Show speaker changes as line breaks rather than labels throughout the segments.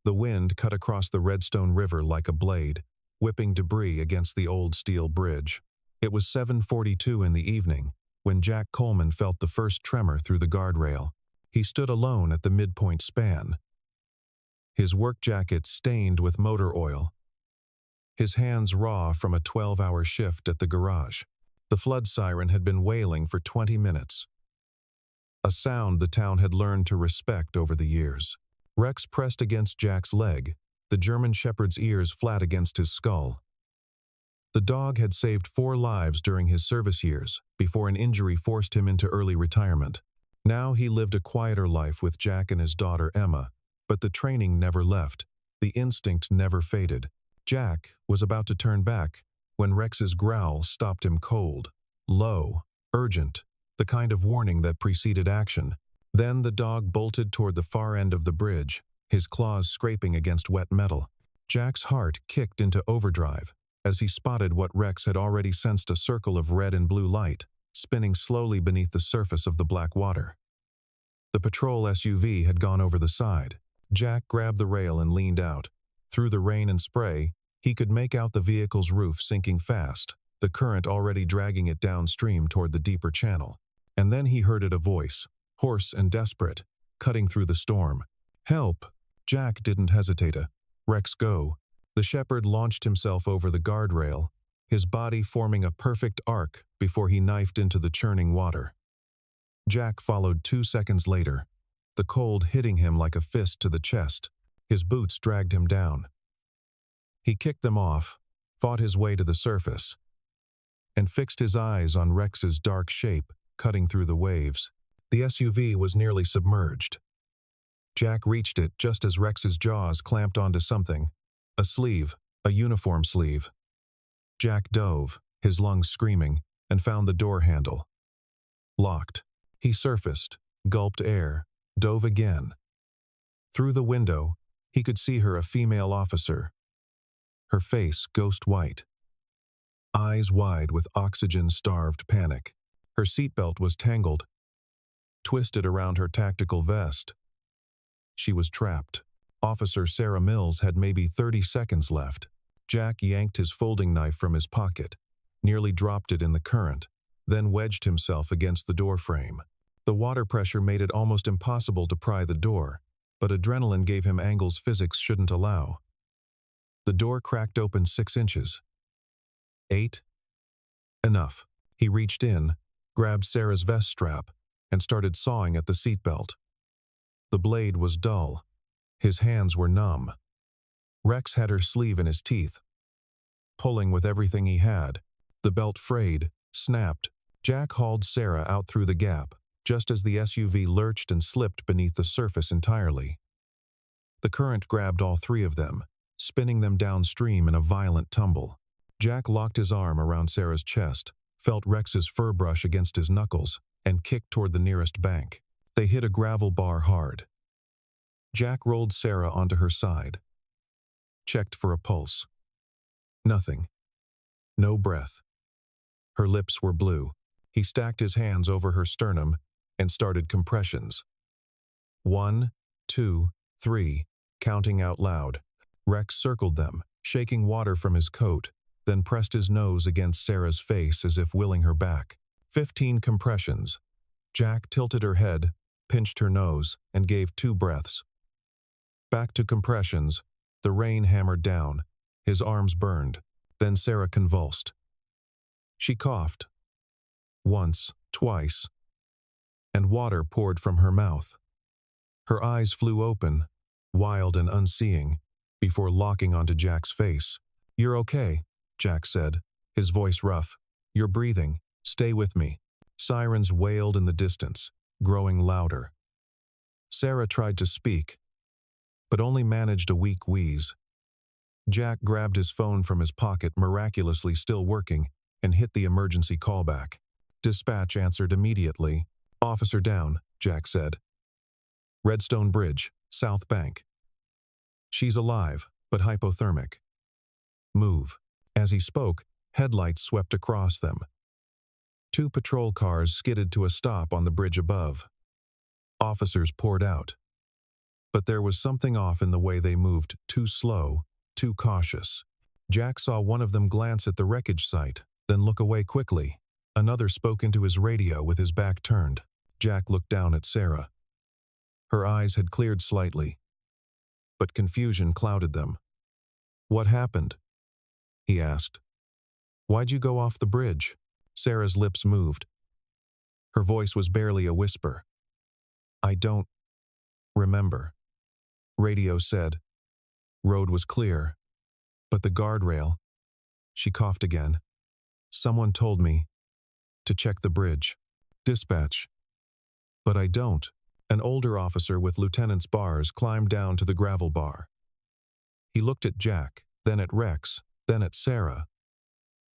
The wind cut across the Redstone River like a blade, whipping debris against the old steel bridge. It was 7:42 in the evening when Jack Coleman felt the first tremor through the guardrail. He stood alone at the midpoint span, his work jacket stained with motor oil, his hands raw from a 12-hour shift at the garage. The flood siren had been wailing for 20 minutes, a sound the town had learned to respect over the years. Rex pressed against Jack's leg, the German shepherd's ears flat against his skull. The dog had saved 4 lives during his service years before an injury forced him into early retirement. Now he lived a quieter life with Jack and his daughter Emma, but the training never left, the instinct never faded. Jack was about to turn back when Rex's growl stopped him cold, low, urgent, the kind of warning that preceded action. Then the dog bolted toward the far end of the bridge, his claws scraping against wet metal. Jack's heart kicked into overdrive as he spotted what Rex had already sensed: a circle of red and blue light, spinning slowly beneath the surface of the black water. The patrol SUV had gone over the side. Jack grabbed the rail and leaned out. Through the rain and spray, he could make out the vehicle's roof sinking fast, the current already dragging it downstream toward the deeper channel. And then he heard a voice, hoarse and desperate, cutting through the storm. "Help!" Jack didn't hesitate. "Rex, go." The shepherd launched himself over the guardrail, his body forming a perfect arc before he knifed into the churning water. Jack followed 2 seconds later, the cold hitting him like a fist to the chest. His boots dragged him down. He kicked them off, fought his way to the surface, and fixed his eyes on Rex's dark shape cutting through the waves. The SUV was nearly submerged. Jack reached it just as Rex's jaws clamped onto something, a sleeve, a uniform sleeve. Jack dove, his lungs screaming, and found the door handle. Locked. He surfaced, gulped air, dove again. Through the window, he could see her, a female officer. Her face ghost white, eyes wide with oxygen-starved panic. Her seatbelt was tangled, twisted around her tactical vest. She was trapped. Officer Sarah Mills had maybe 30 seconds left. Jack yanked his folding knife from his pocket, nearly dropped it in the current, then wedged himself against the door frame. The water pressure made it almost impossible to pry the door, but adrenaline gave him angles physics shouldn't allow. The door cracked open 6 inches. 8. Enough. He reached in, grabbed Sarah's vest strap, and started sawing at the seatbelt. The blade was dull. His hands were numb. Rex had her sleeve in his teeth, pulling with everything he had. The belt frayed, snapped. Jack hauled Sarah out through the gap, just as the SUV lurched and slipped beneath the surface entirely. The current grabbed all 3 of them, spinning them downstream in a violent tumble. Jack locked his arm around Sarah's chest, felt Rex's fur brush against his knuckles, and kicked toward the nearest bank. They hit a gravel bar hard. Jack rolled Sarah onto her side. Checked for a pulse. Nothing. No breath. Her lips were blue. He stacked his hands over her sternum and started compressions. 1, 2, 3, counting out loud. Rex circled them, shaking water from his coat, then pressed his nose against Sarah's face as if willing her back. 15 compressions. Jack tilted her head, pinched her nose, and gave 2 breaths. Back to compressions. The rain hammered down. His arms burned. Then Sarah convulsed. She coughed. Once, twice, and water poured from her mouth. Her eyes flew open, wild and unseeing, before locking onto Jack's face. "You're okay," Jack said, his voice rough. "You're breathing. Stay with me." Sirens wailed in the distance, growing louder. Sarah tried to speak, but only managed a weak wheeze. Jack grabbed his phone from his pocket, miraculously still working, and hit the emergency callback. Dispatch answered immediately. "Officer down," Jack said. "Redstone Bridge, South Bank. She's alive, but hypothermic. Move." As he spoke, headlights swept across them. 2 patrol cars skidded to a stop on the bridge above. Officers poured out. But there was something off in the way they moved, too slow, too cautious. Jack saw one of them glance at the wreckage site, then look away quickly. Another spoke into his radio with his back turned. Jack looked down at Sarah. Her eyes had cleared slightly, but confusion clouded them. "What happened?" he asked. "Why'd you go off the bridge?" Sarah's lips moved. Her voice was barely a whisper. "I don't remember," radio said. Road was clear, but the guardrail. She coughed again. "Someone told me to check the bridge. Dispatch." "But I don't." An older officer with lieutenant's bars climbed down to the gravel bar. He looked at Jack, then at Rex, then at Sarah.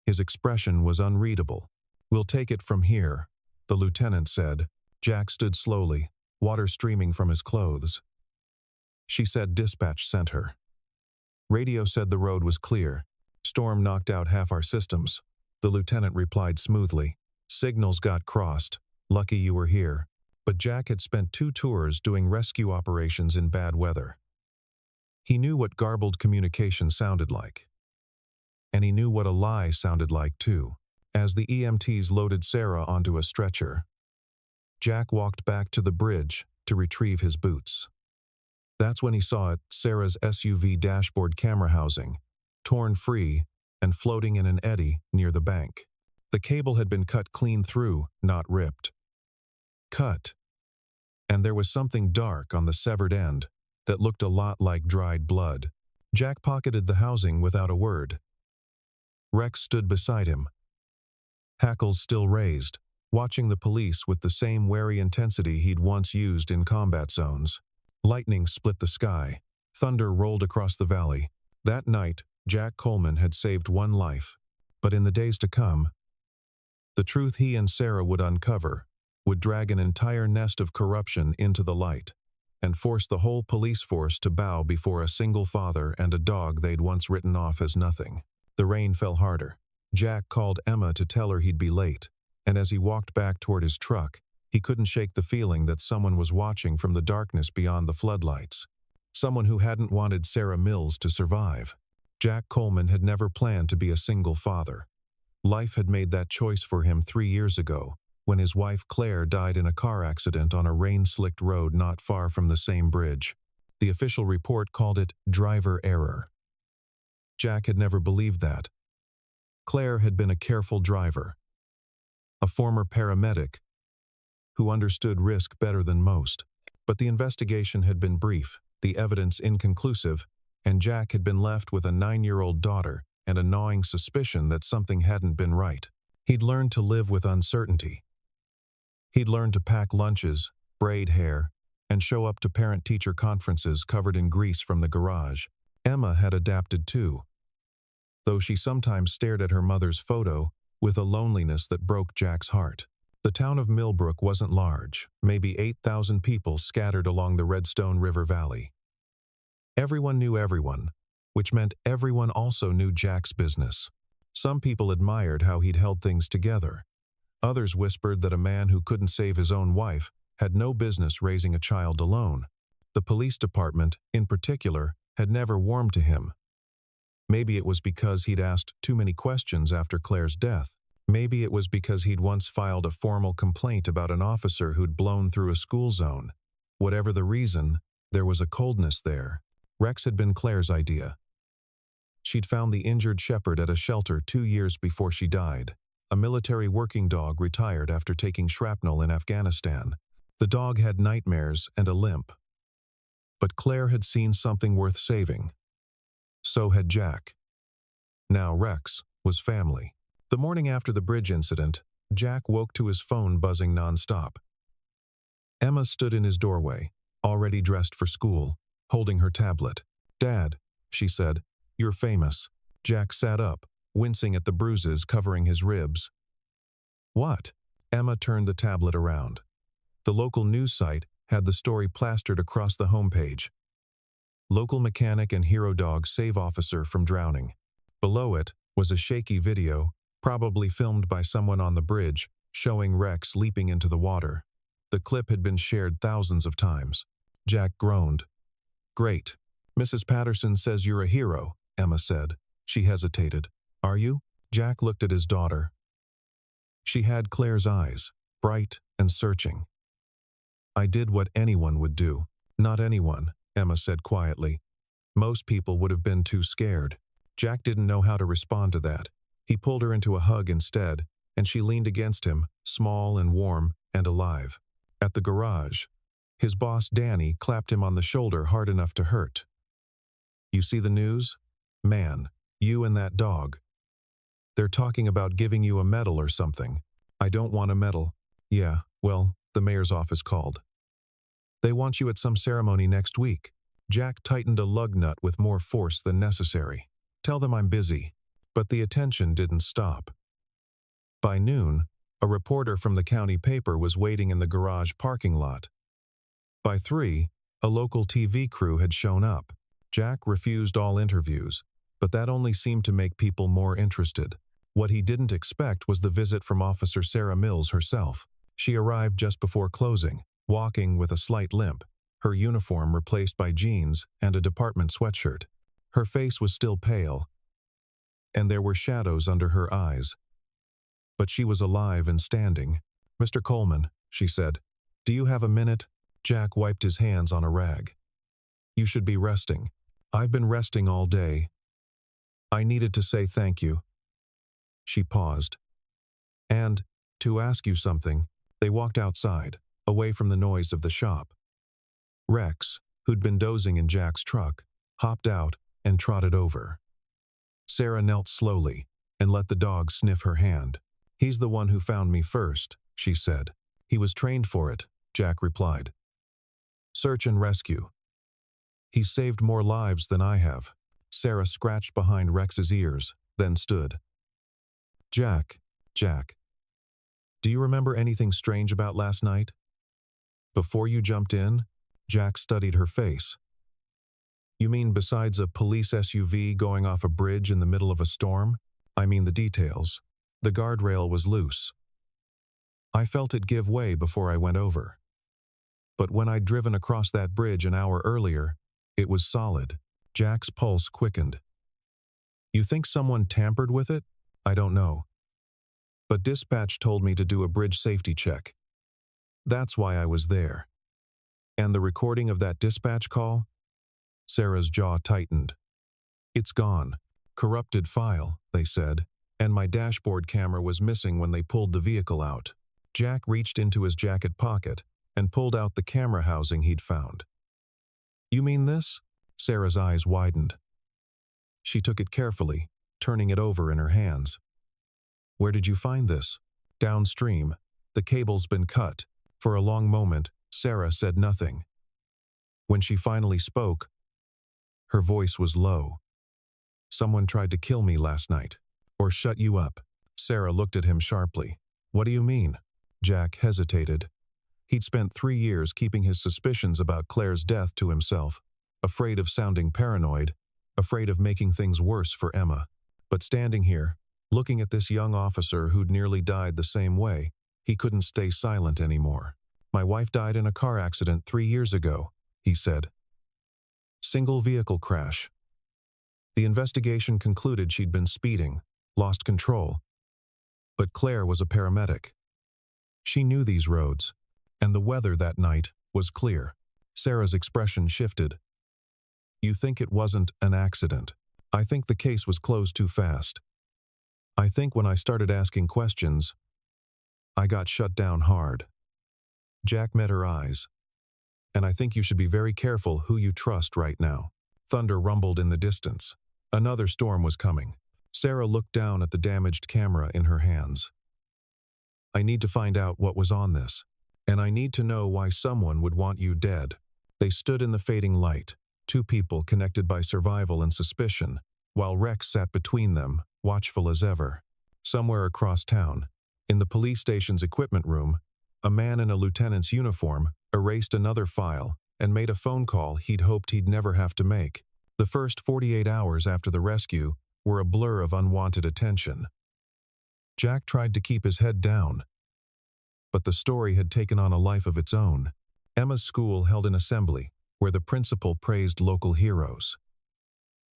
His expression was unreadable. "We'll take it from here," the lieutenant said. Jack stood slowly, water streaming from his clothes. "She said dispatch sent her." Radio said the road was clear. "Storm knocked out half our systems." The lieutenant replied smoothly. "Signals got crossed. Lucky you were here." But Jack had spent 2 tours doing rescue operations in bad weather. He knew what garbled communication sounded like. And he knew what a lie sounded like, too. As the EMTs loaded Sarah onto a stretcher, Jack walked back to the bridge to retrieve his boots. That's when he saw it, Sarah's SUV dashboard camera housing, torn free and floating in an eddy near the bank. The cable had been cut clean through, not ripped. Cut. And there was something dark on the severed end that looked a lot like dried blood. Jack pocketed the housing without a word. Rex stood beside him, hackles still raised, watching the police with the same wary intensity he'd once used in combat zones. Lightning split the sky. Thunder rolled across the valley. That night, Jack Coleman had saved 1 life. But in the days to come, the truth he and Sarah would uncover would drag an entire nest of corruption into the light and force the whole police force to bow before a single father and a dog they'd once written off as nothing. The rain fell harder. Jack called Emma to tell her he'd be late, and as he walked back toward his truck, he couldn't shake the feeling that someone was watching from the darkness beyond the floodlights. Someone who hadn't wanted Sarah Mills to survive. Jack Coleman had never planned to be a single father. Life had made that choice for him 3 years ago, when his wife Claire died in a car accident on a rain-slicked road not far from the same bridge. The official report called it driver error. Jack had never believed that. Claire had been a careful driver, a former paramedic who understood risk better than most. But the investigation had been brief, the evidence inconclusive, and Jack had been left with a 9-year-old daughter and a gnawing suspicion that something hadn't been right. He'd learned to live with uncertainty. He'd learned to pack lunches, braid hair, and show up to parent-teacher conferences covered in grease from the garage. Emma had adapted too, though she sometimes stared at her mother's photo with a loneliness that broke Jack's heart. The town of Millbrook wasn't large, maybe 8,000 people scattered along the Redstone River Valley. Everyone knew everyone, which meant everyone also knew Jack's business. Some people admired how he'd held things together. Others whispered that a man who couldn't save his own wife had no business raising a child alone. The police department, in particular, had never warmed to him. Maybe it was because he'd asked too many questions after Claire's death. Maybe it was because he'd once filed a formal complaint about an officer who'd blown through a school zone. Whatever the reason, there was a coldness there. Rex had been Claire's idea. She'd found the injured shepherd at a shelter 2 years before she died. A military working dog retired after taking shrapnel in Afghanistan. The dog had nightmares and a limp. But Claire had seen something worth saving. So had Jack. Now Rex was family. The morning after the bridge incident, Jack woke to his phone buzzing nonstop. Emma stood in his doorway, already dressed for school, holding her tablet. "Dad," she said, "you're famous." Jack sat up, wincing at the bruises covering his ribs. "What?" Emma turned the tablet around. The local news site had the story plastered across the homepage. Local mechanic and hero dog save officer from drowning. Below it was a shaky video, probably filmed by someone on the bridge, showing Rex leaping into the water. The clip had been shared thousands of times. Jack groaned. Great. Mrs. Patterson says you're a hero, Emma said. She hesitated. Are you? Jack looked at his daughter. She had Claire's eyes, bright and searching. I did what anyone would do. Not anyone, Emma said quietly. Most people would have been too scared. Jack didn't know how to respond to that. He pulled her into a hug instead, and she leaned against him, small and warm and alive. At the garage, his boss Danny clapped him on the shoulder hard enough to hurt. You see the news? Man, you and that dog. They're talking about giving you a medal or something. I don't want a medal. Yeah, well, the mayor's office called. They want you at some ceremony next week. Jack tightened a lug nut with more force than necessary. Tell them I'm busy. But the attention didn't stop. By noon, a reporter from the county paper was waiting in the garage parking lot. By 3, a local TV crew had shown up. Jack refused all interviews, but that only seemed to make people more interested. What he didn't expect was the visit from Officer Sarah Mills herself. She arrived just before closing, walking with a slight limp, her uniform replaced by jeans and a department sweatshirt. Her face was still pale, and there were shadows under her eyes. But she was alive and standing. Mr. Coleman, she said, do you have a minute? Jack wiped his hands on a rag. You should be resting. I've been resting all day. I needed to say thank you. She paused. And, to ask you something, they walked outside, away from the noise of the shop. Rex, who'd been dozing in Jack's truck, hopped out and trotted over. Sarah knelt slowly and let the dog sniff her hand. He's the one who found me first, she said. He was trained for it, Jack replied. Search and rescue. He's saved more lives than I have. Sarah scratched behind Rex's ears, then stood. Jack, do you remember anything strange about last night? Before you jumped in, Jack studied her face. You mean besides a police SUV going off a bridge in the middle of a storm? I mean the details. The guardrail was loose. I felt it give way before I went over. But when I'd driven across that bridge an hour earlier, it was solid. Jack's pulse quickened. You think someone tampered with it? I don't know. But dispatch told me to do a bridge safety check. That's why I was there. And the recording of that dispatch call? Sarah's jaw tightened. It's gone. Corrupted file, they said, and my dashboard camera was missing when they pulled the vehicle out. Jack reached into his jacket pocket and pulled out the camera housing he'd found. You mean this? Sarah's eyes widened. She took it carefully, turning it over in her hands. Where did you find this? Downstream. The cable's been cut. For a long moment, Sarah said nothing. When she finally spoke, her voice was low. Someone tried to kill me last night. Or shut you up. Sarah looked at him sharply. What do you mean? Jack hesitated. He'd spent 3 years keeping his suspicions about Claire's death to himself, afraid of sounding paranoid, afraid of making things worse for Emma. But standing here, looking at this young officer who'd nearly died the same way, he couldn't stay silent anymore. My wife died in a car accident 3 years ago, he said. Single vehicle crash. The investigation concluded she'd been speeding, lost control. But Claire was a paramedic. She knew these roads, and the weather that night was clear. Sarah's expression shifted. You think it wasn't an accident. I think the case was closed too fast. I think when I started asking questions, I got shut down hard. Jack met her eyes. And I think you should be very careful who you trust right now. Thunder rumbled in the distance. Another storm was coming. Sarah looked down at the damaged camera in her hands. I need to find out what was on this, and I need to know why someone would want you dead. They stood in the fading light, 2 people connected by survival and suspicion, while Rex sat between them, watchful as ever. Somewhere across town, in the police station's equipment room, a man in a lieutenant's uniform erased another file and made a phone call he'd hoped he'd never have to make. The first 48 hours after the rescue were a blur of unwanted attention. Jack tried to keep his head down, but the story had taken on a life of its own. Emma's school held an assembly, where the principal praised local heroes.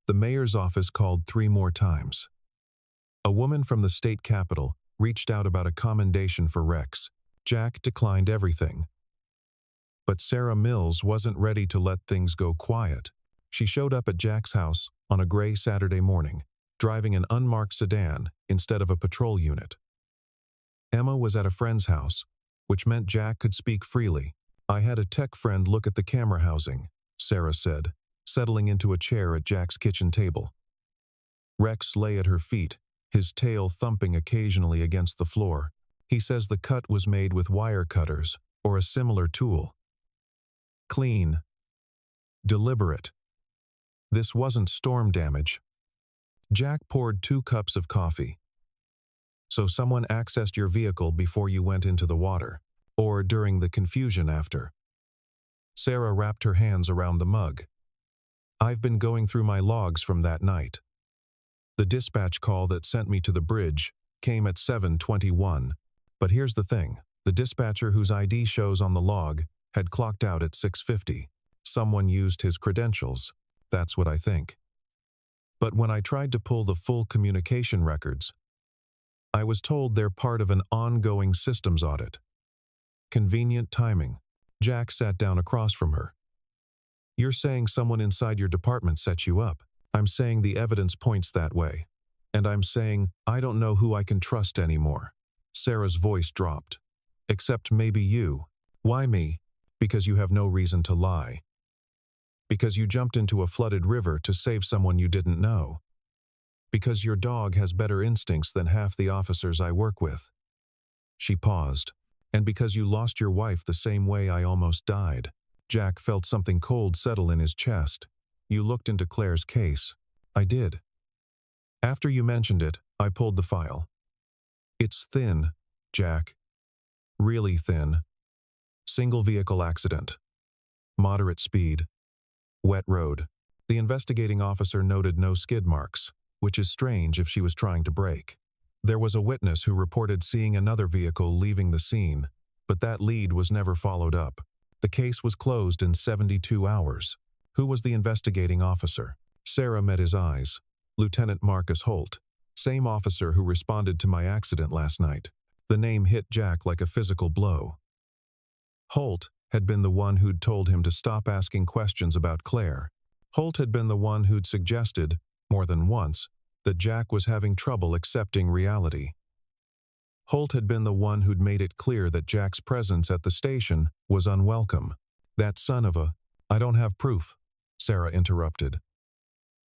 The mayor's office called 3 more times. A woman from the state capitol reached out about a commendation for Rex. Jack declined everything. But Sarah Mills wasn't ready to let things go quiet. She showed up at Jack's house on a gray Saturday morning, driving an unmarked sedan instead of a patrol unit. Emma was at a friend's house, which meant Jack could speak freely. "I had a tech friend look at the camera housing," Sarah said, settling into a chair at Jack's kitchen table. Rex lay at her feet, his tail thumping occasionally against the floor. "He says the cut was made with wire cutters or a similar tool. Clean. Deliberate. This wasn't storm damage." Jack poured 2 cups of coffee. "So someone accessed your vehicle before you went into the water, or during the confusion after?" Sarah wrapped her hands around the mug. "I've been going through my logs from that night. The dispatch call that sent me to the bridge came at 7:21, but here's the thing. The dispatcher whose ID shows on the log had clocked out at 6:50. Someone used his credentials. That's what I think. But when I tried to pull the full communication records, I was told they're part of an ongoing systems audit." Convenient timing. Jack sat down across from her. "You're saying someone inside your department set you up. I'm saying the evidence points that way. And I'm saying I don't know who I can trust anymore." Sarah's voice dropped. "Except maybe you." "Why me?" "Because you have no reason to lie. Because you jumped into a flooded river to save someone you didn't know. Because your dog has better instincts than half the officers I work with." She paused. "And because you lost your wife the same way I almost died." Jack felt something cold settle in his chest. "You looked into Claire's case." "I did. After you mentioned it, I pulled the file. It's thin, Jack. Really thin. Single vehicle accident. Moderate speed. Wet road." The investigating officer noted no skid marks, which is strange if she was trying to brake. There was a witness who reported seeing another vehicle leaving the scene, but that lead was never followed up. The case was closed in 72 hours. Who was the investigating officer? Sarah met his eyes. "Lieutenant Marcus Holt, same officer who responded to my accident last night." The name hit Jack like a physical blow. Holt had been the one who'd told him to stop asking questions about Claire. Holt had been the one who'd suggested, more than once, that Jack was having trouble accepting reality. Holt had been the one who'd made it clear that Jack's presence at the station was unwelcome. "That son of a—" "I don't have proof," Sarah interrupted.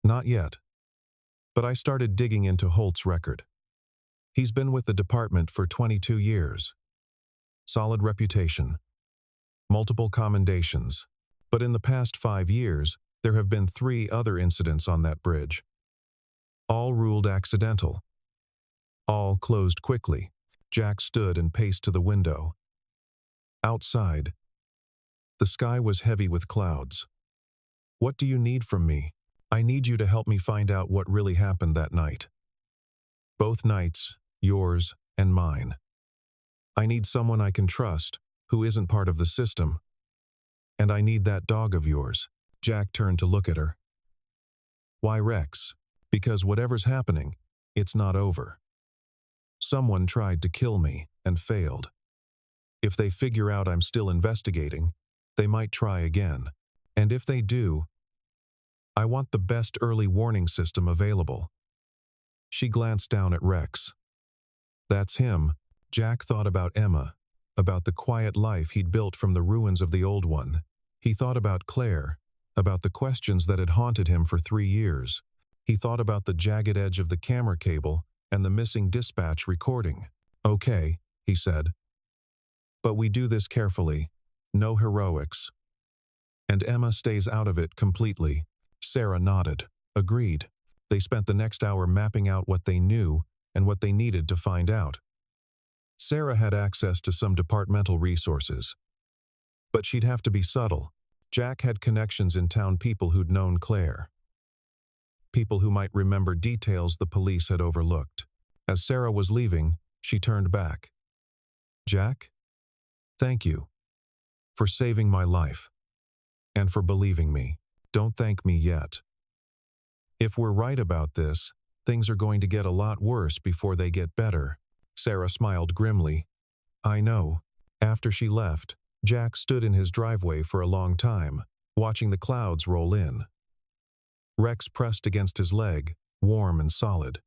"Not yet. But I started digging into Holt's record. He's been with the department for 22 years. Solid reputation. Multiple commendations. But in the past 5 years, there have been 3 other incidents on that bridge. All ruled accidental. All closed quickly." Jack stood and paced to the window. Outside, the sky was heavy with clouds. "What do you need from me?" "I need you to help me find out what really happened that night. Both nights, yours and mine. I need someone I can trust, who isn't part of the system. And I need that dog of yours." Jack turned to look at her. "Why Rex?" "Because whatever's happening, it's not over. Someone tried to kill me and failed. If they figure out I'm still investigating, they might try again. And if they do, I want the best early warning system available." She glanced down at Rex. That's him. Jack thought about Emma, about the quiet life he'd built from the ruins of the old one. He thought about Claire, about the questions that had haunted him for 3 years. He thought about the jagged edge of the camera cable and the missing dispatch recording. "Okay," he said. "But we do this carefully. No heroics. And Emma stays out of it completely." Sarah nodded. Agreed. They spent the next hour mapping out what they knew and what they needed to find out. Sarah had access to some departmental resources, but she'd have to be subtle. Jack had connections in town, people who'd known Claire. People who might remember details the police had overlooked. As Sarah was leaving, she turned back. "Jack, thank you for saving my life." And for believing me. Don't thank me yet. If we're right about this, things are going to get a lot worse before they get better. Sarah smiled grimly. I know. After she left, Jack stood in his driveway for a long time, watching the clouds roll in. Rex pressed against his leg, warm and solid.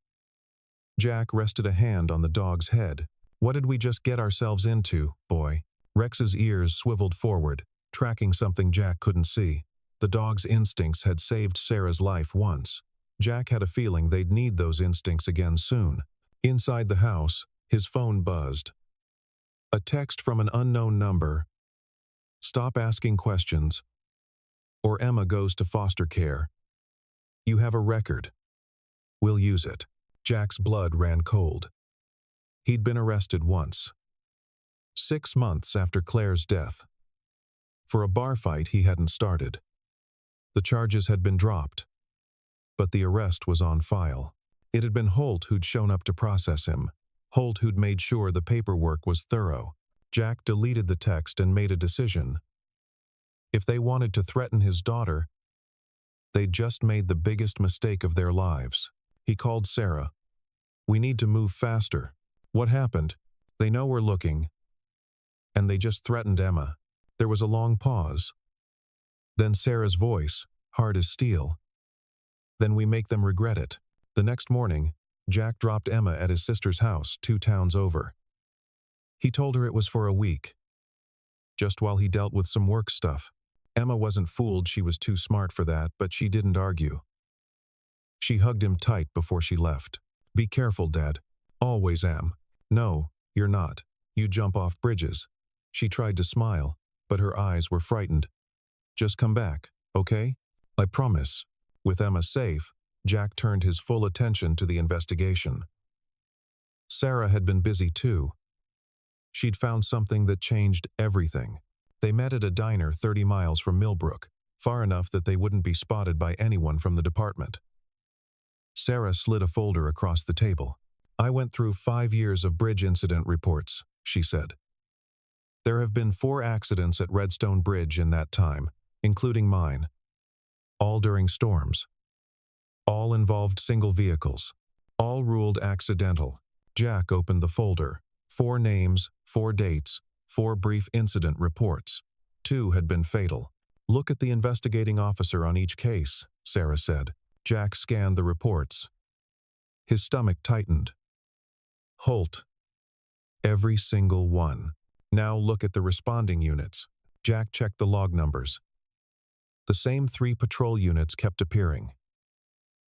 Jack rested a hand on the dog's head. What did we just get ourselves into, boy? Rex's ears swiveled forward, tracking something Jack couldn't see. The dog's instincts had saved Sarah's life once. Jack had a feeling they'd need those instincts again soon. Inside the house, his phone buzzed. A text from an unknown number. Stop asking questions. Or Emma goes to foster care. You have a record. We'll use it. Jack's blood ran cold. He'd been arrested once. 6 months after Claire's death. For a bar fight he hadn't started. The charges had been dropped. But the arrest was on file. It had been Holt who'd shown up to process him. Holt who'd made sure the paperwork was thorough. Jack deleted the text and made a decision. If they wanted to threaten his daughter, they'd just made the biggest mistake of their lives. He called Sarah. We need to move faster. What happened? They know we're looking. And they just threatened Emma. There was a long pause. Then Sarah's voice, hard as steel. Then we make them regret it. The next morning, Jack dropped Emma at his sister's house 2 towns over. He told her it was for a week. Just while he dealt with some work stuff. Emma wasn't fooled she was too smart for that, but she didn't argue. She hugged him tight before she left. Be careful, Dad. Always am. No, you're not. You jump off bridges. She tried to smile, but her eyes were frightened. Just come back, okay? I promise. With Emma safe, Jack turned his full attention to the investigation. Sarah had been busy too. She'd found something that changed everything. They met at a diner 30 miles from Millbrook, far enough that they wouldn't be spotted by anyone from the department. Sarah slid a folder across the table. I went through 5 years of bridge incident reports, she said. There have been 4 accidents at Redstone Bridge in that time, including mine. All during storms. All involved single vehicles. All ruled accidental. Jack opened the folder. 4 names, 4 dates, 4 brief incident reports. 2 had been fatal. Look at the investigating officer on each case, Sarah said. Jack scanned the reports. His stomach tightened. Holt. Every single one. Now look at the responding units. Jack checked the log numbers. The same 3 patrol units kept appearing.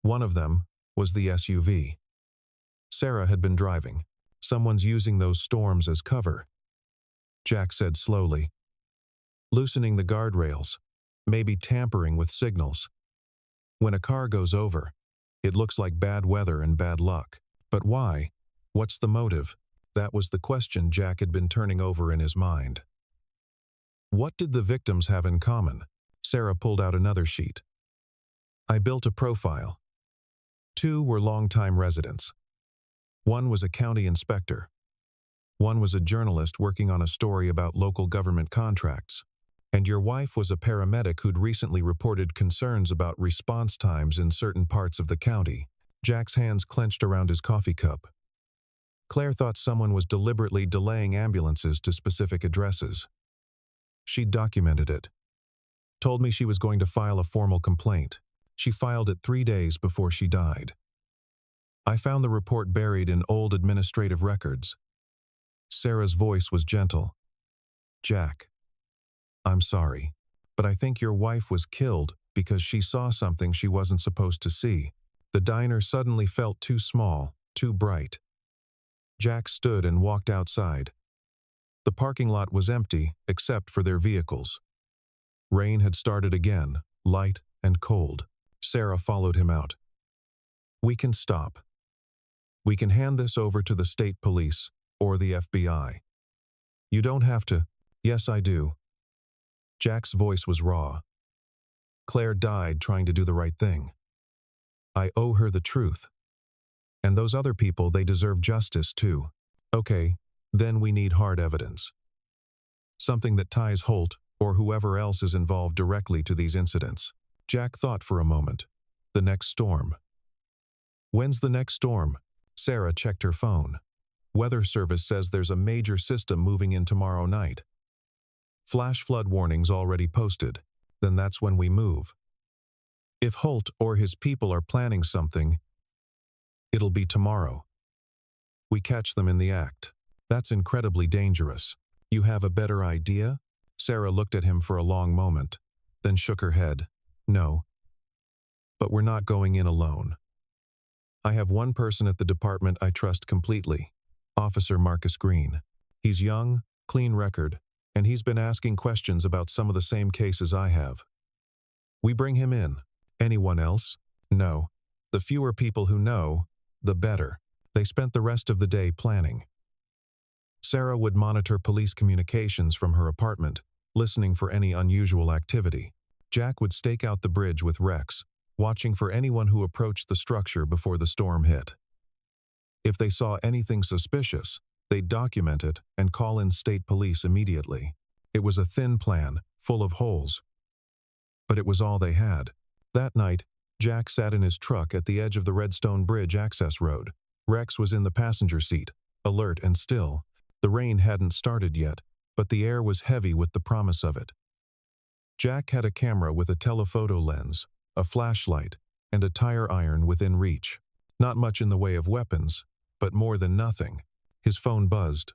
One of them was the SUV. Sarah had been driving. Someone's using those storms as cover. Jack said slowly. Loosening the guardrails. Maybe tampering with signals. When a car goes over, it looks like bad weather and bad luck. But why? What's the motive? That was the question Jack had been turning over in his mind. What did the victims have in common? Sarah pulled out another sheet. I built a profile. 2 were longtime residents. 1 was a county inspector. 1 was a journalist working on a story about local government contracts. And your wife was a paramedic who'd recently reported concerns about response times in certain parts of the county. Jack's hands clenched around his coffee cup. Claire thought someone was deliberately delaying ambulances to specific addresses. She'd documented it. Told me she was going to file a formal complaint. She filed it 3 days before she died. I found the report buried in old administrative records. Sarah's voice was gentle. Jack. I'm sorry, but I think your wife was killed because she saw something she wasn't supposed to see. The diner suddenly felt too small, too bright. Jack stood and walked outside. The parking lot was empty except for their vehicles. Rain had started again, light and cold. Sarah followed him out. We can stop. We can hand this over to the state police or the FBI. You don't have to. Yes, I do. Jack's voice was raw. Claire died trying to do the right thing. I owe her the truth. And those other people, they deserve justice too. Okay, then we need hard evidence. Something that ties Holt, or whoever else is involved directly to these incidents. Jack thought for a moment. The next storm. When's the next storm? Sarah checked her phone. Weather service says there's a major system moving in tomorrow night. Flash flood warnings already posted. Then that's when we move. If Holt or his people are planning something, it'll be tomorrow. We catch them in the act. That's incredibly dangerous. You have a better idea? Sarah looked at him for a long moment, then shook her head. No. But we're not going in alone. I have one person at the department I trust completely. Officer Marcus Green. He's young, clean record, and he's been asking questions about some of the same cases I have. We bring him in. Anyone else? No. The fewer people who know, the better. They spent the rest of the day planning. Sarah would monitor police communications from her apartment, listening for any unusual activity. Jack would stake out the bridge with Rex, watching for anyone who approached the structure before the storm hit. If they saw anything suspicious, they'd document it and call in state police immediately. It was a thin plan, full of holes. But it was all they had. That night, Jack sat in his truck at the edge of the Redstone Bridge access road. Rex was in the passenger seat, alert and still. The rain hadn't started yet, but the air was heavy with the promise of it. Jack had a camera with a telephoto lens, a flashlight, and a tire iron within reach. Not much in the way of weapons, but more than nothing. His phone buzzed.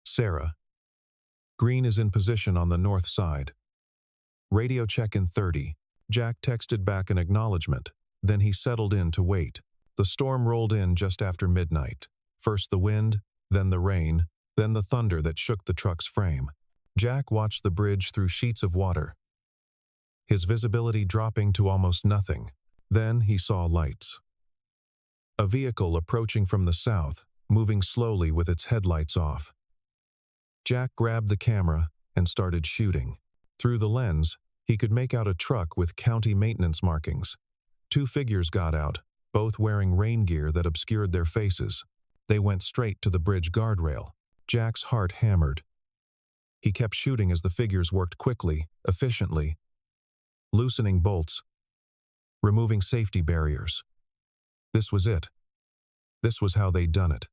Sarah. Green is in position on the north side. Radio check in 30. Jack texted back an acknowledgement. Then he settled in to wait. The storm rolled in just after midnight. First the wind, then the rain, then the thunder that shook the truck's frame. Jack watched the bridge through sheets of water, his visibility dropping to almost nothing. Then he saw lights. A vehicle approaching from the south, moving slowly with its headlights off. Jack grabbed the camera and started shooting. Through the lens, he could make out a truck with county maintenance markings. Two figures got out, both wearing rain gear that obscured their faces. They went straight to the bridge guardrail. Jack's heart hammered. He kept shooting as the figures worked quickly, efficiently, loosening bolts, removing safety barriers. This was it. This was how they'd done it.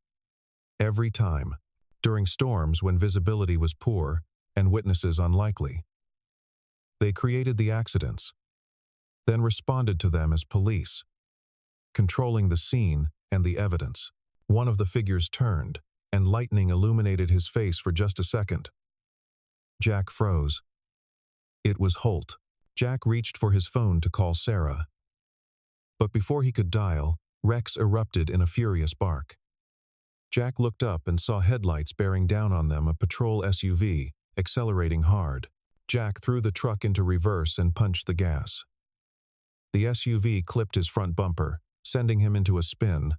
Every time, during storms when visibility was poor and witnesses unlikely. They created the accidents, then responded to them as police, controlling the scene and the evidence. One of the figures turned, and lightning illuminated his face for just a second. Jack froze. It was Holt. Jack reached for his phone to call Sarah. But before he could dial, Rex erupted in a furious bark. Jack looked up and saw headlights bearing down on them, a patrol SUV, accelerating hard. Jack threw the truck into reverse and punched the gas. The SUV clipped his front bumper, sending him into a spin.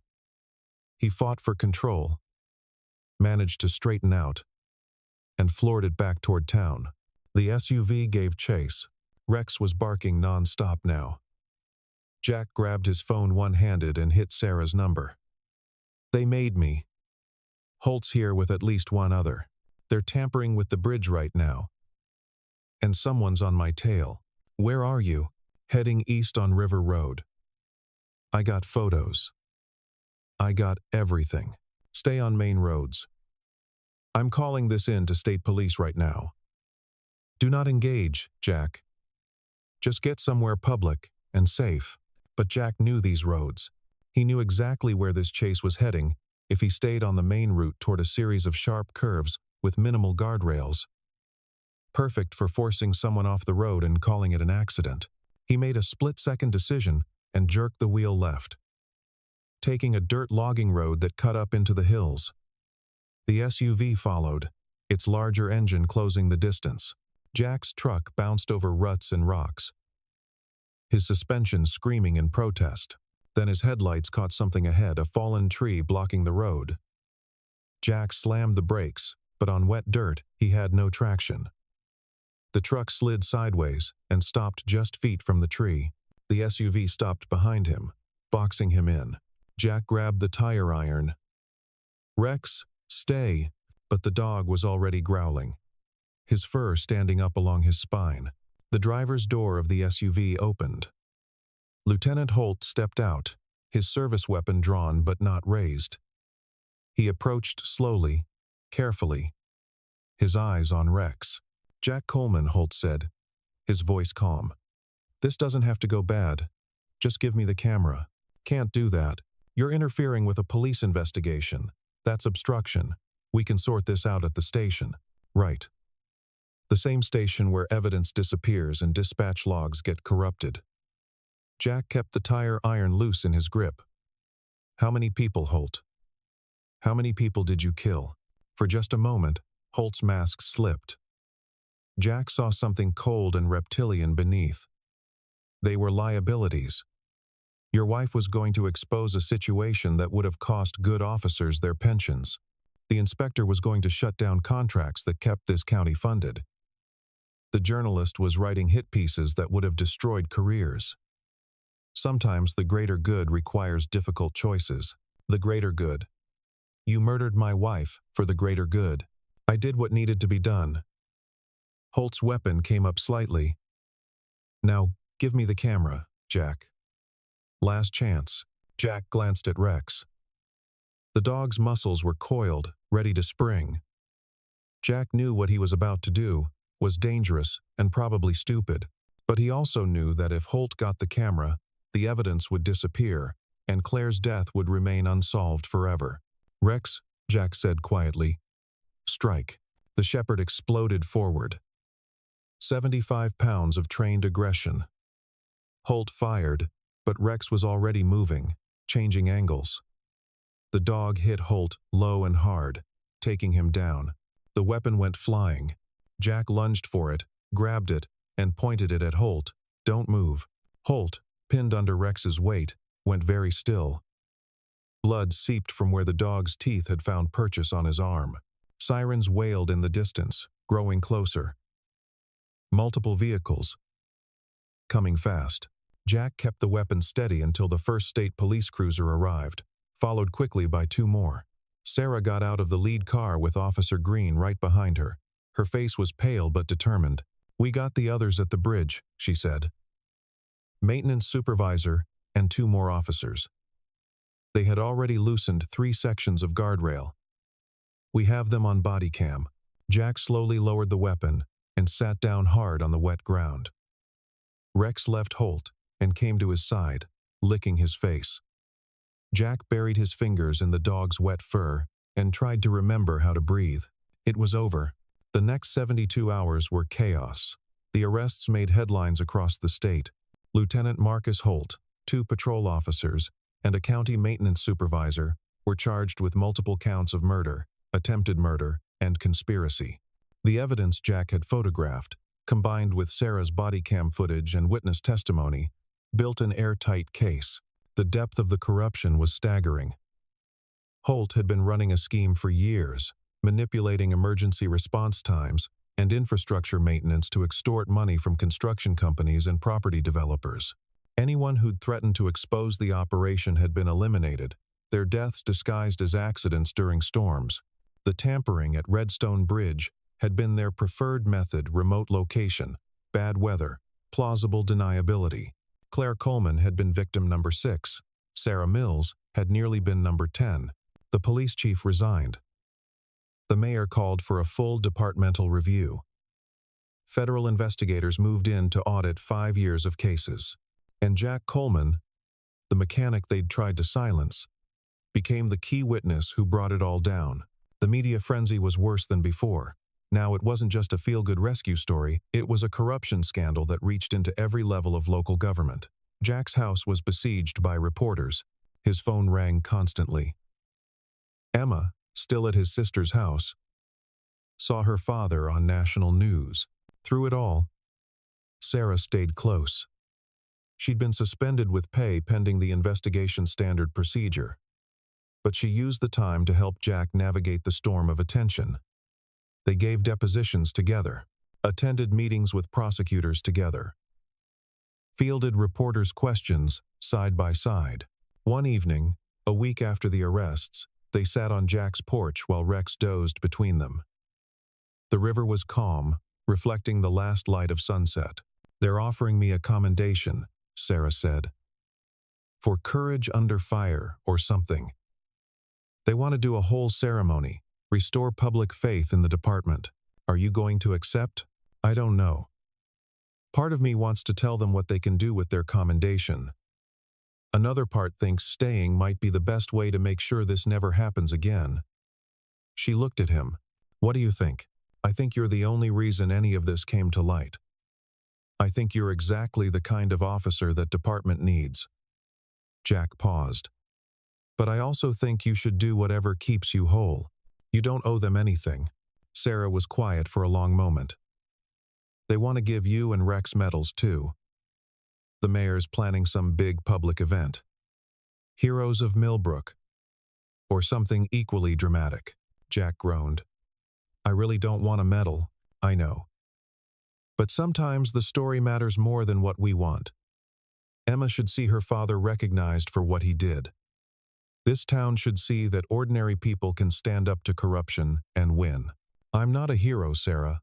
He fought for control, managed to straighten out, and floored it back toward town. The SUV gave chase. Rex was barking non-stop now. Jack grabbed his phone one-handed and hit Sarah's number. They made me. Holt's here with at least one other. They're tampering with the bridge right now. And someone's on my tail. Where are you? Heading east on River Road. I got photos. I got everything. Stay on main roads. I'm calling this in to state police right now. Do not engage, Jack. Just get somewhere public and safe. But Jack knew these roads. He knew exactly where this chase was heading if he stayed on the main route toward a series of sharp curves with minimal guardrails. Perfect for forcing someone off the road and calling it an accident. He made a split-second decision and jerked the wheel left, taking a dirt logging road that cut up into the hills. The SUV followed, its larger engine closing the distance. Jack's truck bounced over ruts and rocks, his suspension screaming in protest. Then his headlights caught something ahead, a fallen tree blocking the road. Jack slammed the brakes, but on wet dirt, he had no traction. The truck slid sideways and stopped just feet from the tree. The SUV stopped behind him, boxing him in. Jack grabbed the tire iron. Rex, stay, but the dog was already growling. his fur standing up along his spine. The driver's door of the SUV opened. Lieutenant Holt stepped out, his service weapon drawn but not raised. He approached slowly, carefully, his eyes on Rex. "Jack Coleman," Holt said, his voice calm. "This doesn't have to go bad. Just give me the camera." "Can't do that. You're interfering with a police investigation. That's obstruction. We can sort this out at the station." "Right." The same station where evidence disappears and dispatch logs get corrupted. Jack kept the tire iron loose in his grip. "How many people, Holt? How many people did you kill?" For just a moment, Holt's mask slipped. Jack saw something cold and reptilian beneath. They were liabilities. Your wife was going to expose a situation that would have cost good officers their pensions. The inspector was going to shut down contracts that kept this county funded. The journalist was writing hit pieces that would have destroyed careers. Sometimes the greater good requires difficult choices. The greater good. You murdered my wife for the greater good. I did what needed to be done. Holt's weapon came up slightly. "Now, give me the camera, Jack." "Last chance." Jack glanced at Rex. The dog's muscles were coiled, ready to spring. Jack knew what he was about to do was dangerous and probably stupid, but he also knew that if Holt got the camera, the evidence would disappear, and Claire's death would remain unsolved forever. "Rex," Jack said quietly. "Strike." The shepherd exploded forward. 75 pounds of trained aggression. Holt fired, but Rex was already moving, changing angles. The dog hit Holt low and hard, taking him down. The weapon went flying. Jack lunged for it, grabbed it, and pointed it at Holt. "Don't move." Holt, pinned under Rex's weight, went very still. Blood seeped from where the dog's teeth had found purchase on his arm. Sirens wailed in the distance, growing closer. Multiple vehicles. Coming fast. Jack kept the weapon steady until the first state police cruiser arrived, followed quickly by two more. Sarah got out of the lead car with Officer Green right behind her. Her face was pale but determined. "We got the others at the bridge," she said. Maintenance supervisor and two more officers. They had already loosened 3 sections of guardrail. "We have them on body cam." Jack slowly lowered the weapon and sat down hard on the wet ground. Rex left Holt and came to his side, licking his face. Jack buried his fingers in the dog's wet fur and tried to remember how to breathe. It was over. The next 72 hours were chaos. The arrests made headlines across the state. Lieutenant Marcus Holt, 2 patrol officers, and a county maintenance supervisor were charged with multiple counts of murder, attempted murder, and conspiracy. The evidence Jack had photographed, combined with Sarah's body cam footage and witness testimony, built an airtight case. The depth of the corruption was staggering. Holt had been running a scheme for years, manipulating emergency response times and infrastructure maintenance to extort money from construction companies and property developers. Anyone who'd threatened to expose the operation had been eliminated, their deaths disguised as accidents during storms. The tampering at Redstone Bridge had been their preferred method: remote location, bad weather, plausible deniability. Claire Coleman had been victim number 6. Sarah Mills had nearly been number 10. The police chief resigned. The mayor called for a full departmental review. Federal investigators moved in to audit 5 years of cases. And Jack Coleman, the mechanic they'd tried to silence, became the key witness who brought it all down. The media frenzy was worse than before. Now it wasn't just a feel-good rescue story, it was a corruption scandal that reached into every level of local government. Jack's house was besieged by reporters. His phone rang constantly. Emma, still at his sister's house, saw her father on national news. Through it all, Sarah stayed close. She'd been suspended with pay pending the investigation standard procedure. But she used the time to help Jack navigate the storm of attention. They gave depositions together, attended meetings with prosecutors together, fielded reporters' questions side by side. One evening, a week after the arrests, they sat on Jack's porch while Rex dozed between them. The river was calm, reflecting the last light of sunset. "They're offering me a commendation," Sarah said. "For courage under fire or something. They want to do a whole ceremony, restore public faith in the department. Are you going to accept? I don't know. Part of me wants to tell them what they can do with their commendation. Another part thinks staying might be the best way to make sure this never happens again." She looked at him. "What do you think? I think you're the only reason any of this came to light. I think you're exactly the kind of officer that department needs." Jack paused. "But I also think you should do whatever keeps you whole. You don't owe them anything." Sarah was quiet for a long moment. "They want to give you and Rex medals too. The mayor's planning some big public event. Heroes of Millbrook. Or something equally dramatic." Jack groaned. "I really don't want a medal, I know. But sometimes the story matters more than what we want. Emma should see her father recognized for what he did. This town should see that ordinary people can stand up to corruption and win. I'm not a hero, Sarah.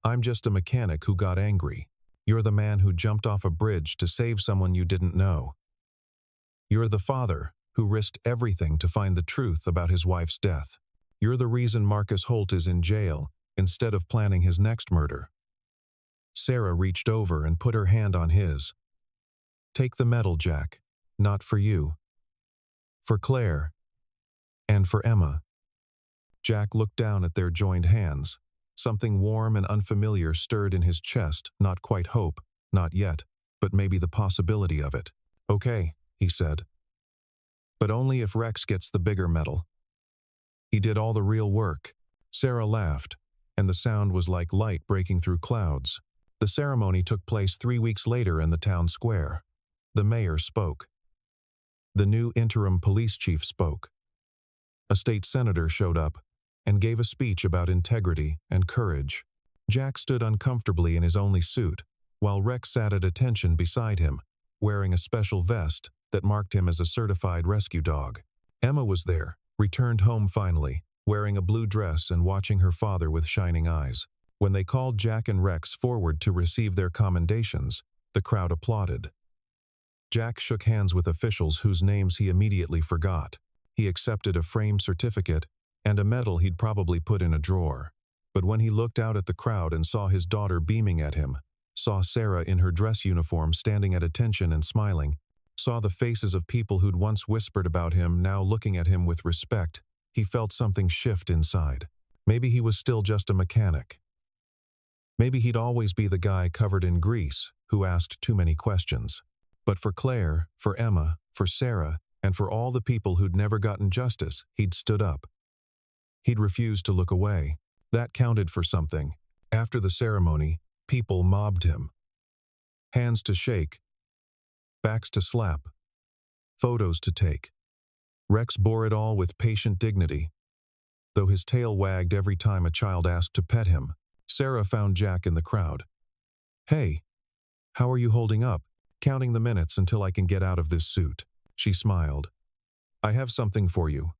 I'm just a mechanic who got angry. You're the man who jumped off a bridge to save someone you didn't know. You're the father who risked everything to find the truth about his wife's death. You're the reason Marcus Holt is in jail instead of planning his next murder." Sarah reached over and put her hand on his. "Take the medal, Jack. Not for you. For Claire. And for Emma." Jack looked down at their joined hands. Something warm and unfamiliar stirred in his chest, not quite hope, not yet, but maybe the possibility of it. "Okay," he said. "But only if Rex gets the bigger medal. He did all the real work." Sarah laughed, and the sound was like light breaking through clouds. The ceremony took place 3 weeks later in the town square. The mayor spoke. The new interim police chief spoke. A state senator showed up and gave a speech about integrity and courage. Jack stood uncomfortably in his only suit, while Rex sat at attention beside him, wearing a special vest that marked him as a certified rescue dog. Emma was there, returned home finally, wearing a blue dress and watching her father with shining eyes. When they called Jack and Rex forward to receive their commendations, the crowd applauded. Jack shook hands with officials whose names he immediately forgot. He accepted a framed certificate and a medal he'd probably put in a drawer. But when he looked out at the crowd and saw his daughter beaming at him, saw Sarah in her dress uniform standing at attention and smiling, saw the faces of people who'd once whispered about him now looking at him with respect, he felt something shift inside. Maybe he was still just a mechanic. Maybe he'd always be the guy covered in grease who asked too many questions. But for Claire, for Emma, for Sarah, and for all the people who'd never gotten justice, he'd stood up. He'd refused to look away. That counted for something. After the ceremony, people mobbed him. Hands to shake. Backs to slap. Photos to take. Rex bore it all with patient dignity, though his tail wagged every time a child asked to pet him. Sarah found Jack in the crowd. "Hey, how are you holding up? Counting the minutes until I can get out of this suit." She smiled. "I have something for you."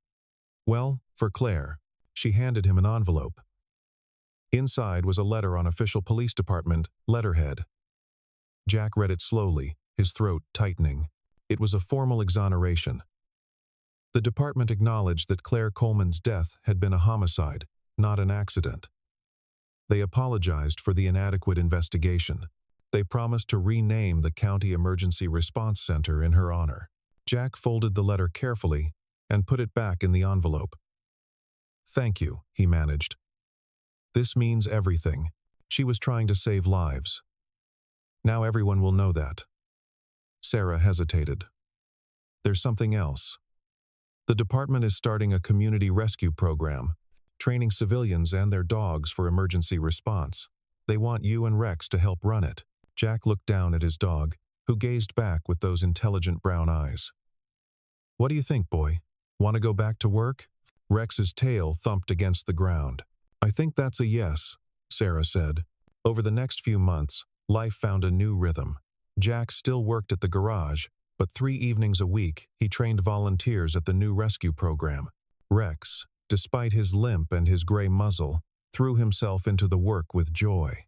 "Well, for Claire." She handed him an envelope. Inside was a letter on official police department letterhead. Jack read it slowly, his throat tightening. It was a formal exoneration. The department acknowledged that Claire Coleman's death had been a homicide, not an accident. They apologized for the inadequate investigation. They promised to rename the County Emergency Response Center in her honor. Jack folded the letter carefully and put it back in the envelope. "Thank you," he managed. "This means everything. She was trying to save lives. Now everyone will know that." Sarah hesitated. "There's something else. The department is starting a community rescue program, training civilians and their dogs for emergency response. They want you and Rex to help run it." Jack looked down at his dog, who gazed back with those intelligent brown eyes. "What do you think, boy? Want to go back to work?" Rex's tail thumped against the ground. "I think that's a yes," Sarah said. Over the next few months, life found a new rhythm. Jack still worked at the garage, but 3 evenings a week he trained volunteers at the new rescue program. Rex, despite his limp and his gray muzzle, threw himself into the work with joy.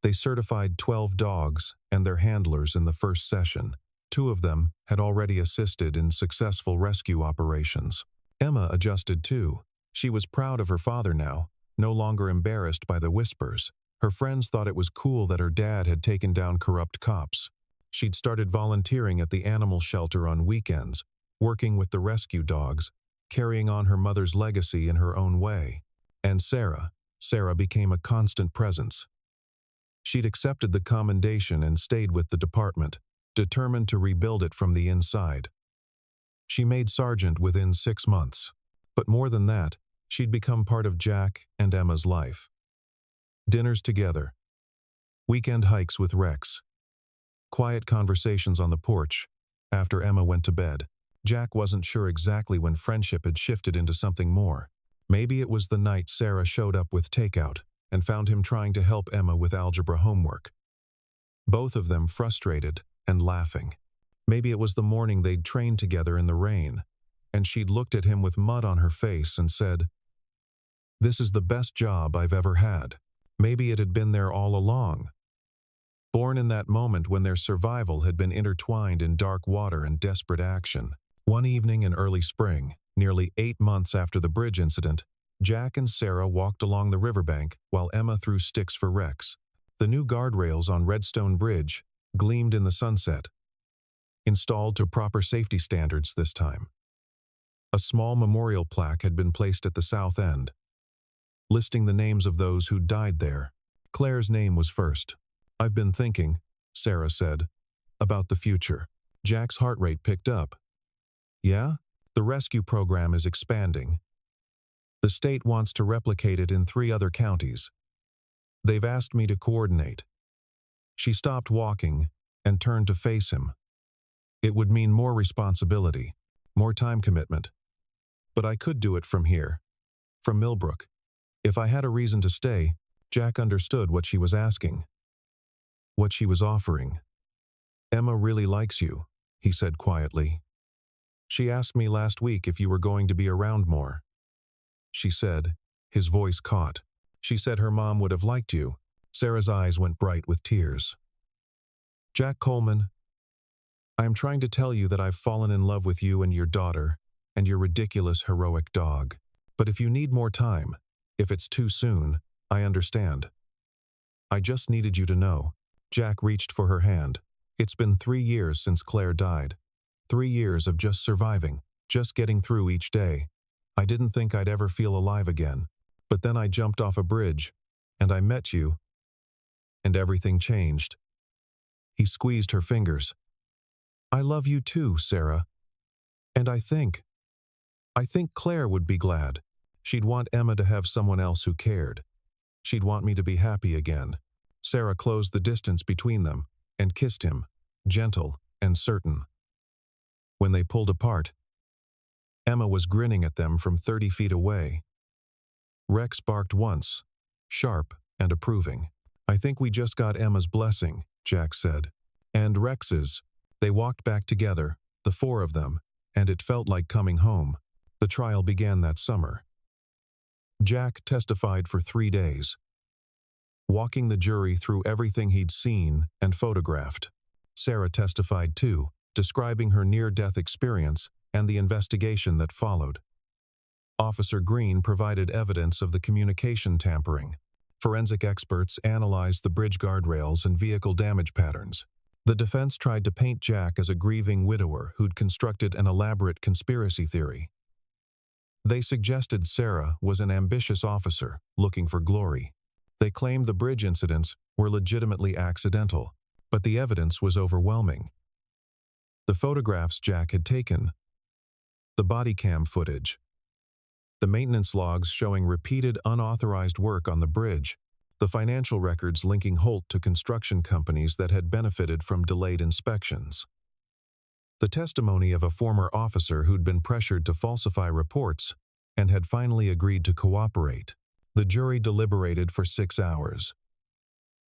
They certified 12 dogs and their handlers in the first session. 2 of them had already assisted in successful rescue operations. Emma adjusted too. She was proud of her father now, no longer embarrassed by the whispers. Her friends thought it was cool that her dad had taken down corrupt cops. She'd started volunteering at the animal shelter on weekends, working with the rescue dogs, carrying on her mother's legacy in her own way. And Sarah became a constant presence. She'd accepted the commendation and stayed with the department, determined to rebuild it from the inside. She made sergeant within 6 months. But more than that, she'd become part of Jack and Emma's life. Dinners together, weekend hikes with Rex, quiet conversations on the porch after Emma went to bed. Jack wasn't sure exactly when friendship had shifted into something more. Maybe it was the night Sarah showed up with takeout and found him trying to help Emma with algebra homework. Both of them frustrated and laughing. Maybe it was the morning they'd trained together in the rain, and she'd looked at him with mud on her face and said, "This is the best job I've ever had." Maybe it had been there all along. Born in that moment when their survival had been intertwined in dark water and desperate action. One evening in early spring, nearly 8 months after the bridge incident, Jack and Sarah walked along the riverbank while Emma threw sticks for Rex. The new guardrails on Redstone Bridge gleamed in the sunset, installed to proper safety standards this time. A small memorial plaque had been placed at the south end, listing the names of those who died there. Claire's name was first. "I've been thinking," Sarah said, "about the future." Jack's heart rate picked up. "Yeah? The rescue program is expanding. The state wants to replicate it in 3 other counties. They've asked me to coordinate." She stopped walking and turned to face him. "It would mean more responsibility, more time commitment. But I could do it from here, from Millbrook. If I had a reason to stay." Jack understood what she was asking, what she was offering. "Emma really likes you," he said quietly. "She asked me last week if you were going to be around more." She said, his voice caught. "She said her mom would have liked you." Sarah's eyes went bright with tears. "Jack Coleman, I am trying to tell you that I've fallen in love with you and your daughter and your ridiculous heroic dog. But if you need more time, if it's too soon, I understand. I just needed you to know." Jack reached for her hand. "It's been 3 years since Claire died. 3 years of just surviving, just getting through each day. I didn't think I'd ever feel alive again. But then I jumped off a bridge, and I met you, and everything changed." He squeezed her fingers. "I love you too, Sarah. And I think Claire would be glad. She'd want Emma to have someone else who cared. She'd want me to be happy again." Sarah closed the distance between them and kissed him, gentle and certain. When they pulled apart, Emma was grinning at them from 30 feet away. Rex barked once, sharp and approving. "I think we just got Emma's blessing," Jack said. "And Rex's." They walked back together, the 4 of them, and it felt like coming home. The trial began that summer. Jack testified for 3 days, walking the jury through everything he'd seen and photographed. Sarah testified too, describing her near-death experience and the investigation that followed. Officer Green provided evidence of the communication tampering. Forensic experts analyzed the bridge guardrails and vehicle damage patterns. The defense tried to paint Jack as a grieving widower who'd constructed an elaborate conspiracy theory. They suggested Sarah was an ambitious officer looking for glory. They claimed the bridge incidents were legitimately accidental, but the evidence was overwhelming. The photographs Jack had taken, the body cam footage, the maintenance logs showing repeated unauthorized work on the bridge, the financial records linking Holt to construction companies that had benefited from delayed inspections. The testimony of a former officer who'd been pressured to falsify reports and had finally agreed to cooperate. The jury deliberated for 6 hours.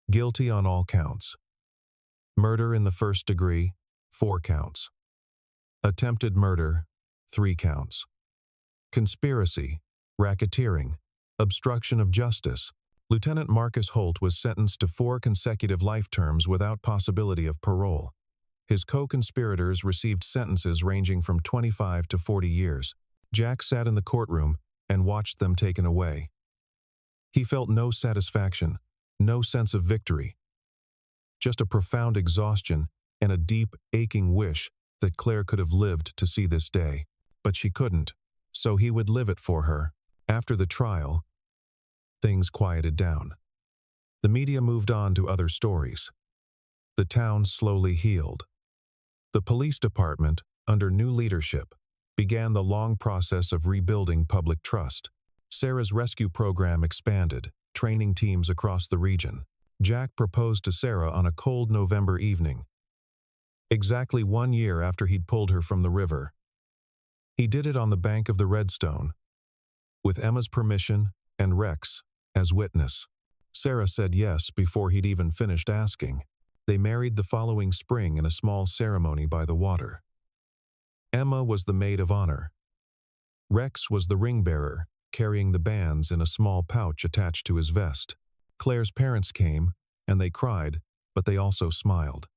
Guilty on all counts. Murder in the first degree, 4 counts. Attempted murder, 3 counts. Conspiracy, racketeering, Obstruction of justice. Lieutenant Marcus Holt was sentenced to 4 consecutive life terms without possibility of parole. His co-conspirators received sentences ranging from 25 to 40 years. Jack sat in the courtroom and watched them taken away. He felt no satisfaction, no sense of victory. Just a profound exhaustion and a deep, aching wish that Claire could have lived to see this day. But she couldn't, so he would live it for her. After the trial, things quieted down. The media moved on to other stories. The town slowly healed. The police department, under new leadership, began the long process of rebuilding public trust. Sarah's rescue program expanded, training teams across the region. Jack proposed to Sarah on a cold November evening, exactly 1 year after he'd pulled her from the river. He did it on the bank of the Redstone, with Emma's permission and Rex as witness. Sarah said yes before he'd even finished asking. They married the following spring in a small ceremony by the water. Emma was the maid of honor. Rex was the ring bearer, carrying the bands in a small pouch attached to his vest. Claire's parents came, and they cried, but they also smiled.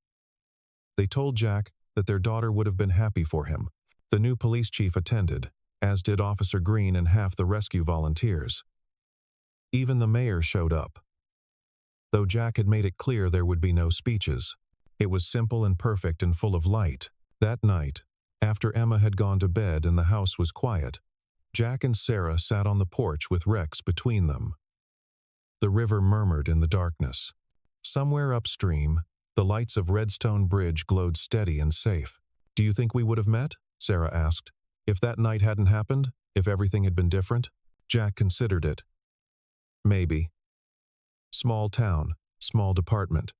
They told Jack that their daughter would have been happy for him. The new police chief attended, as did Officer Green and half the rescue volunteers. Even the mayor showed up. Though Jack had made it clear there would be no speeches, it was simple and perfect and full of light. That night, after Emma had gone to bed and the house was quiet, Jack and Sarah sat on the porch with Rex between them. The river murmured in the darkness. Somewhere upstream, the lights of Redstone Bridge glowed steady and safe. "Do you think we would have met?" Sarah asked. "If that night hadn't happened? If everything had been different?" Jack considered it. Maybe. Small town, small department.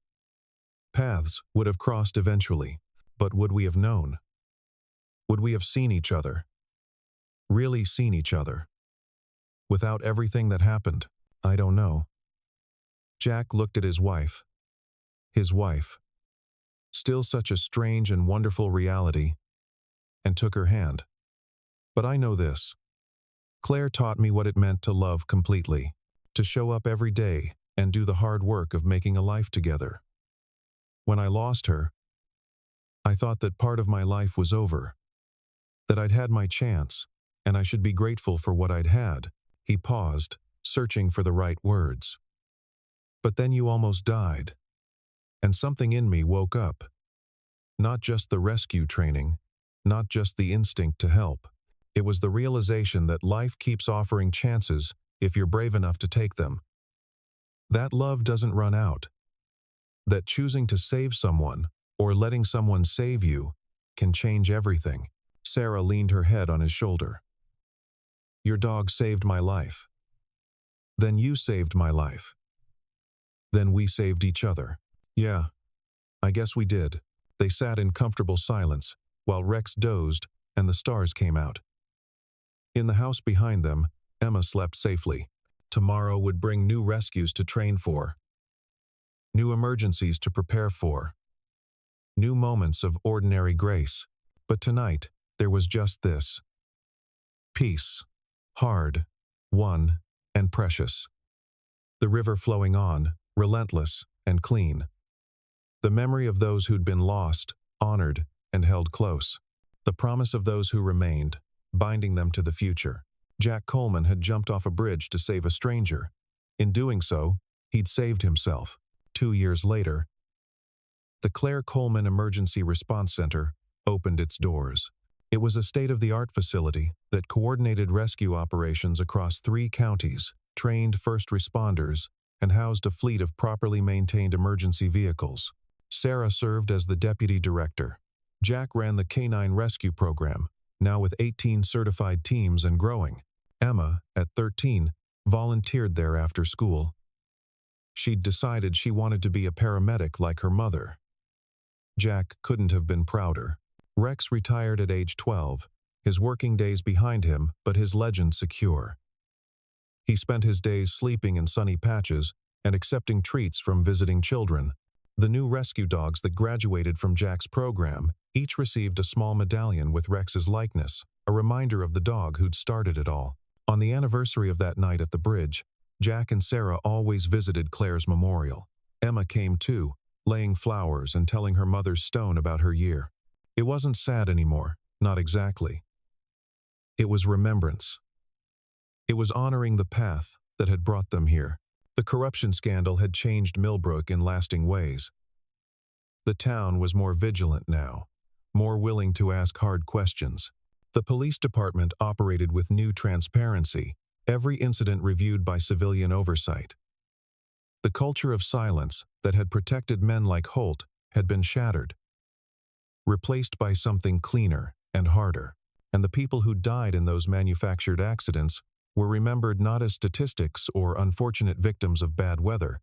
Paths would have crossed eventually, but would we have known? Would we have seen each other? Really seen each other? Without everything that happened, I don't know. Jack looked at his wife. His wife. Still such a strange and wonderful reality, and took her hand. But I know this. Claire taught me what it meant to love completely, to show up every day and do the hard work of making a life together. When I lost her, I thought that part of my life was over, that I'd had my chance, and I should be grateful for what I'd had. He paused, searching for the right words. But then you almost died, and something in me woke up. Not just the rescue training, not just the instinct to help. It was the realization that life keeps offering chances if you're brave enough to take them. That love doesn't run out. That choosing to save someone, or letting someone save you, can change everything. Sarah leaned her head on his shoulder. "Your dog saved my life. Then you saved my life. Then we saved each other." "Yeah, I guess we did." They sat in comfortable silence, while Rex dozed and the stars came out. In the house behind them, Emma slept safely. Tomorrow would bring new rescues to train for, new emergencies to prepare for, new moments of ordinary grace. But tonight, there was just this. Peace. Hard, won, and precious. The river flowing on, relentless and clean. The memory of those who'd been lost, honored, and held close. The promise of those who remained, binding them to the future. Jack Coleman had jumped off a bridge to save a stranger. In doing so, he'd saved himself. 2 years later, the Claire Coleman Emergency Response Center opened its doors. It was a state-of-the-art facility that coordinated rescue operations across 3 counties, trained first responders, and housed a fleet of properly maintained emergency vehicles. Sarah served as the deputy director. Jack ran the Canine Rescue Program, now with 18 certified teams and growing. Emma, at 13, volunteered there after school. She'd decided she wanted to be a paramedic like her mother. Jack couldn't have been prouder. Rex retired at age 12, his working days behind him, but his legend secure. He spent his days sleeping in sunny patches and accepting treats from visiting children. The new rescue dogs that graduated from Jack's program each received a small medallion with Rex's likeness, a reminder of the dog who'd started it all. On the anniversary of that night at the bridge, Jack and Sarah always visited Claire's memorial. Emma came too, laying flowers and telling her mother's stone about her year. It wasn't sad anymore, not exactly. It was remembrance. It was honoring the path that had brought them here. The corruption scandal had changed Millbrook in lasting ways. The town was more vigilant now, more willing to ask hard questions. The police department operated with new transparency, every incident reviewed by civilian oversight. The culture of silence that had protected men like Holt had been shattered, replaced by something cleaner and harder, and the people who died in those manufactured accidents were remembered not as statistics or unfortunate victims of bad weather,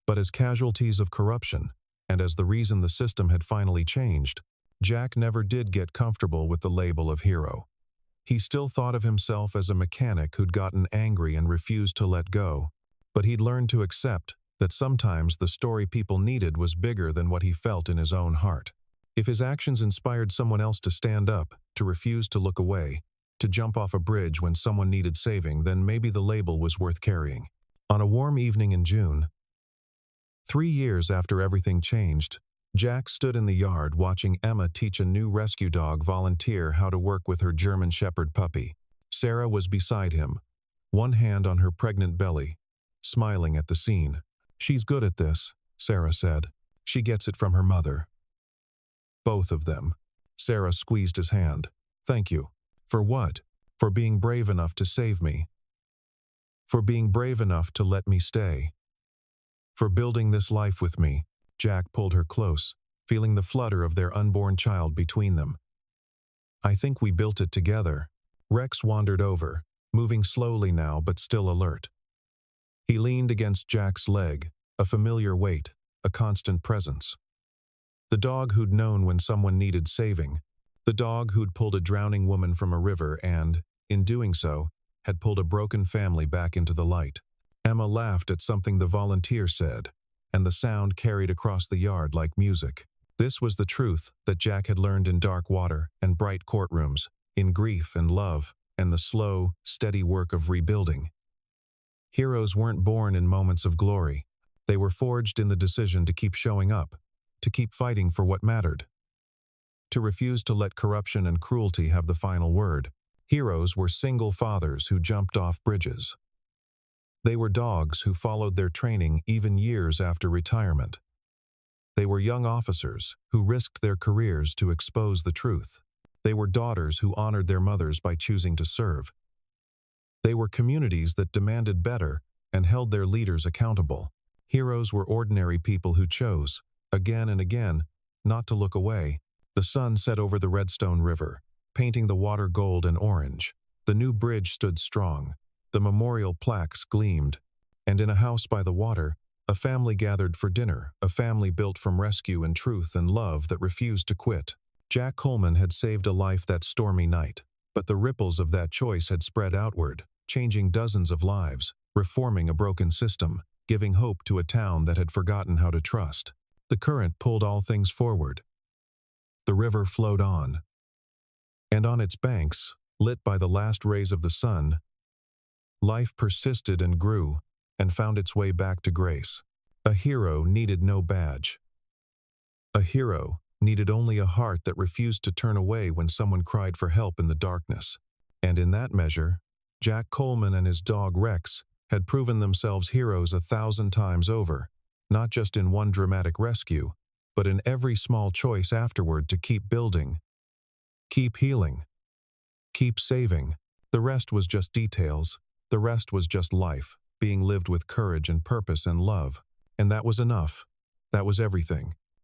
but as casualties of corruption, and as the reason the system had finally changed. Jack never did get comfortable with the label of hero. He still thought of himself as a mechanic who'd gotten angry and refused to let go, but he'd learned to accept that sometimes the story people needed was bigger than what he felt in his own heart. If his actions inspired someone else to stand up, to refuse to look away, to jump off a bridge when someone needed saving, then maybe the label was worth carrying. On a warm evening in June, 3 years after everything changed, Jack stood in the yard watching Emma teach a new rescue dog volunteer how to work with her German Shepherd puppy. Sarah was beside him, one hand on her pregnant belly, smiling at the scene. "She's good at this," Sarah said. "She gets it from her mother." Both of them. Sarah squeezed his hand. "Thank you." "For what?" "For being brave enough to save me. For being brave enough to let me stay. For building this life with me." Jack pulled her close, feeling the flutter of their unborn child between them. "I think we built it together." Rex wandered over, moving slowly now but still alert. He leaned against Jack's leg, a familiar weight, a constant presence. The dog who'd known when someone needed saving. The dog who'd pulled a drowning woman from a river and, in doing so, had pulled a broken family back into the light. Emma laughed at something the volunteer said, and the sound carried across the yard like music. This was the truth that Jack had learned in dark water and bright courtrooms, in grief and love, and the slow, steady work of rebuilding. Heroes weren't born in moments of glory. They were forged in the decision to keep showing up, to keep fighting for what mattered, to refuse to let corruption and cruelty have the final word. Heroes were single fathers who jumped off bridges. They were dogs who followed their training even years after retirement. They were young officers who risked their careers to expose the truth. They were daughters who honored their mothers by choosing to serve. They were communities that demanded better and held their leaders accountable. Heroes were ordinary people who chose, again and again, not to look away. The sun set over the Redstone River, painting the water gold and orange. The new bridge stood strong. The memorial plaques gleamed, and in a house by the water, a family gathered for dinner, a family built from rescue and truth and love that refused to quit. Jack Coleman had saved a life that stormy night, but the ripples of that choice had spread outward, changing dozens of lives, reforming a broken system, giving hope to a town that had forgotten how to trust. The current pulled all things forward. The river flowed on, and on its banks, lit by the last rays of the sun, life persisted and grew, and found its way back to grace. A hero needed no badge. A hero needed only a heart that refused to turn away when someone cried for help in the darkness. And in that measure, Jack Coleman and his dog Rex had proven themselves heroes 1,000 times over, not just in one dramatic rescue, but in every small choice afterward to keep building, keep healing, keep saving. The rest was just details. The rest was just life, being lived with courage and purpose and love. And that was enough. That was everything.